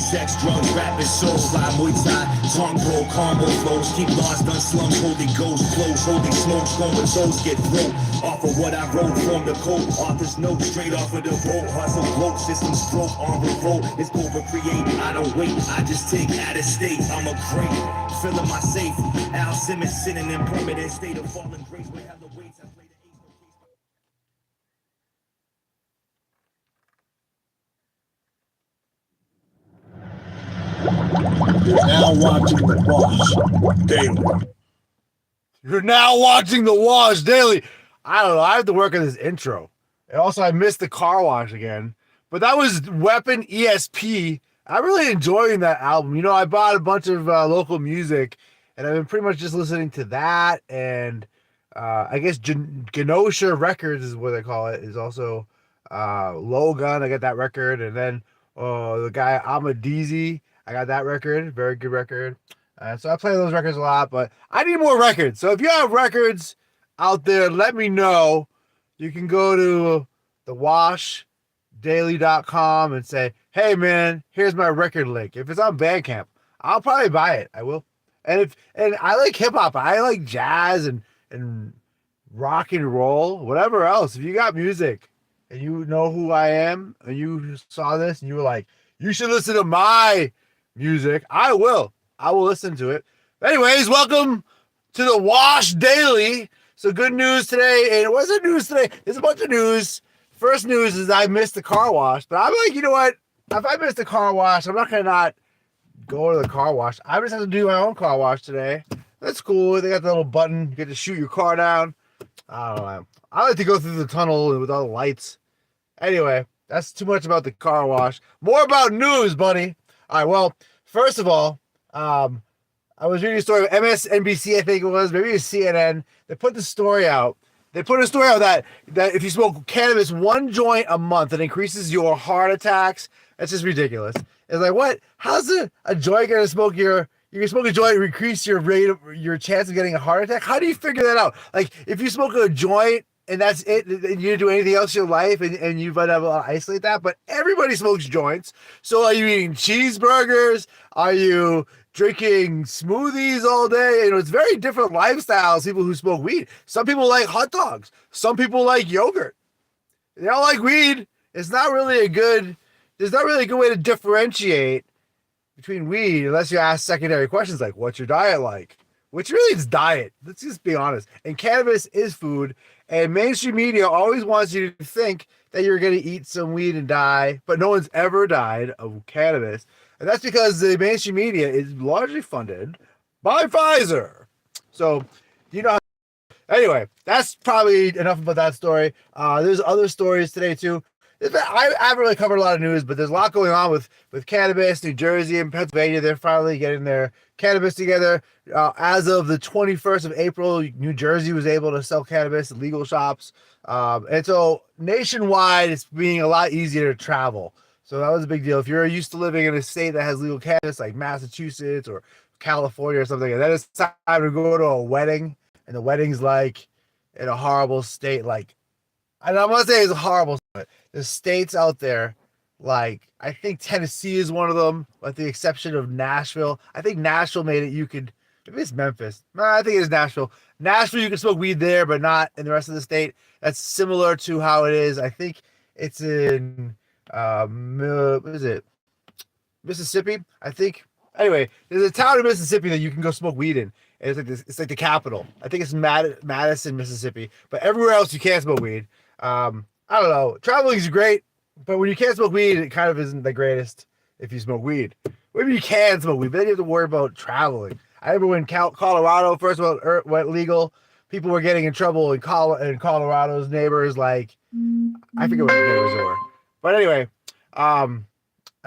sex, drugs, rapping, souls, fly, Muay Thai, tongue bro, combo flows, keep lost on slums, holy ghost, close, holding smokes, going with souls, get thrown, off of what I wrote, from the code, author's note, straight off of the boat, hustle, bloat, systems broke, on revolt, it's over, create, I don't wait, I just take out of state, I'm a great, filling my safe, Al Simmons sitting in permanent state of fallen grace, we have the weights, I play the ace, no case. You're now watching The Wash Daily. You're now watching The Wash Daily. I don't know. I have to work on this intro. And also, I missed the car wash again. But that was Weapon ESP. I'm really enjoying that album. You know, I bought a bunch of local music, and I've been pretty much just listening to that. And I guess Genosha Records is what they call it. Is also Low Gun. I got that record. And then the guy Amadizi, I got that record. Very good record. So I play those records a lot, but I need more records. So if you have records out there, let me know. You can go to thewashdaily.com and say, hey man, here's my record link. If it's on Bandcamp, I'll probably buy it. I will. And I like hip hop, I like jazz and rock and roll, whatever else. If you got music and you know who I am and you saw this and you were like, you should listen to my music, I will listen to it. Anyways, welcome to the Wash Daily. So good news today. And what's the news today? There's a bunch of news. First news is I missed the car wash. But I'm like, you know what? If I missed the car wash, I'm not going to not go to the car wash. I just have to do my own car wash today. That's cool. They got the little button. You get to shoot your car down. I don't know. I like to go through the tunnel with all the lights. Anyway, that's too much about the car wash. More about news, buddy. All right, well, first of all, I was reading a story of MSNBC, I think it was, maybe it was CNN. They put the story out. They put a story out that if you smoke cannabis one joint a month, it increases your heart attacks. That's just ridiculous. It's like, what? How's a joint gonna smoke you can smoke a joint and increase your your chance of getting a heart attack? How do you figure that out? Like, if you smoke a joint and that's it, and you didn't do anything else in your life, and you've got to isolate that, but everybody smokes joints. So are you eating cheeseburgers? Are you drinking smoothies all day? You know, it's very different lifestyles, people who smoke weed. Some people like hot dogs. Some people like yogurt. They all like weed. There's not really a good way to differentiate between weed unless you ask secondary questions like, what's your diet like? Which really is diet. Let's just be honest. And cannabis is food. And mainstream media always wants you to think that you're going to eat some weed and die, but no one's ever died of cannabis. And that's because the mainstream media is largely funded by Pfizer. So, you know, anyway, that's probably enough about that story. There's other stories today too. I haven't really covered a lot of news, but there's a lot going on with cannabis. New Jersey and Pennsylvania, they're finally getting their cannabis together. As of the 21st of April, New Jersey was able to sell cannabis at legal shops. And so nationwide, it's being a lot easier to travel. So that was a big deal. If you're used to living in a state that has legal cannabis, like Massachusetts or California or something, and then it's time to go to a wedding, and the wedding's like in a horrible state, like, and I'm gonna say it's a horrible, but there's states out there, like, I think Tennessee is one of them, with the exception of Nashville. I think Nashville made it, you could, maybe it's Memphis. No, I think it is Nashville. Nashville, you can smoke weed there, but not in the rest of the state. That's similar to how it is. I think it's in, what is it? Mississippi, I think. Anyway, there's a town in Mississippi that you can go smoke weed in. And it's like this, it's like the capital. I think it's Madison, Mississippi. But everywhere else you can't smoke weed. I don't know. Traveling is great, but when you can't smoke weed, it kind of isn't the greatest if you smoke weed. Maybe you can smoke weed, but then you have to worry about traveling. I remember when Colorado first went legal, people were getting in trouble in Colorado's neighbors, like, I forget what the neighbors were. But anyway, I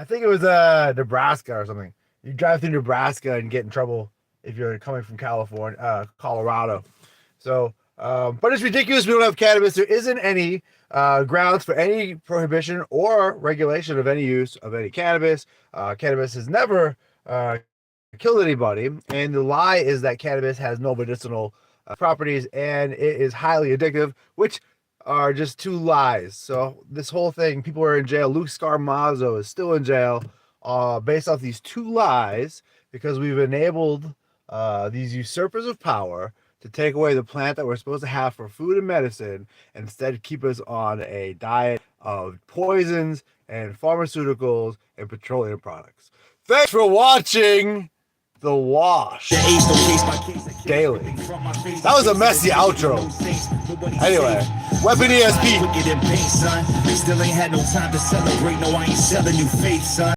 think it was Nebraska or something. You drive through Nebraska and get in trouble if you're coming from Colorado. So, but it's ridiculous. We don't have cannabis. There isn't any grounds for any prohibition or regulation of any use of any cannabis. Cannabis has never killed anybody, and the lie is that cannabis has no medicinal properties and it is highly addictive, which are just two lies. So this whole thing, people are in jail. Luke Scarmazzo is still in jail based off these 2 lies, because we've enabled these usurpers of power to take away the plant that we're supposed to have for food and medicine, and instead keep us on a diet of poisons and pharmaceuticals and petroleum products. Thanks for watching The Wash Daily. That was a messy outro. Anyway, Weapon ESP. Still ain't had no time to celebrate. No, I ain't selling you faith, son.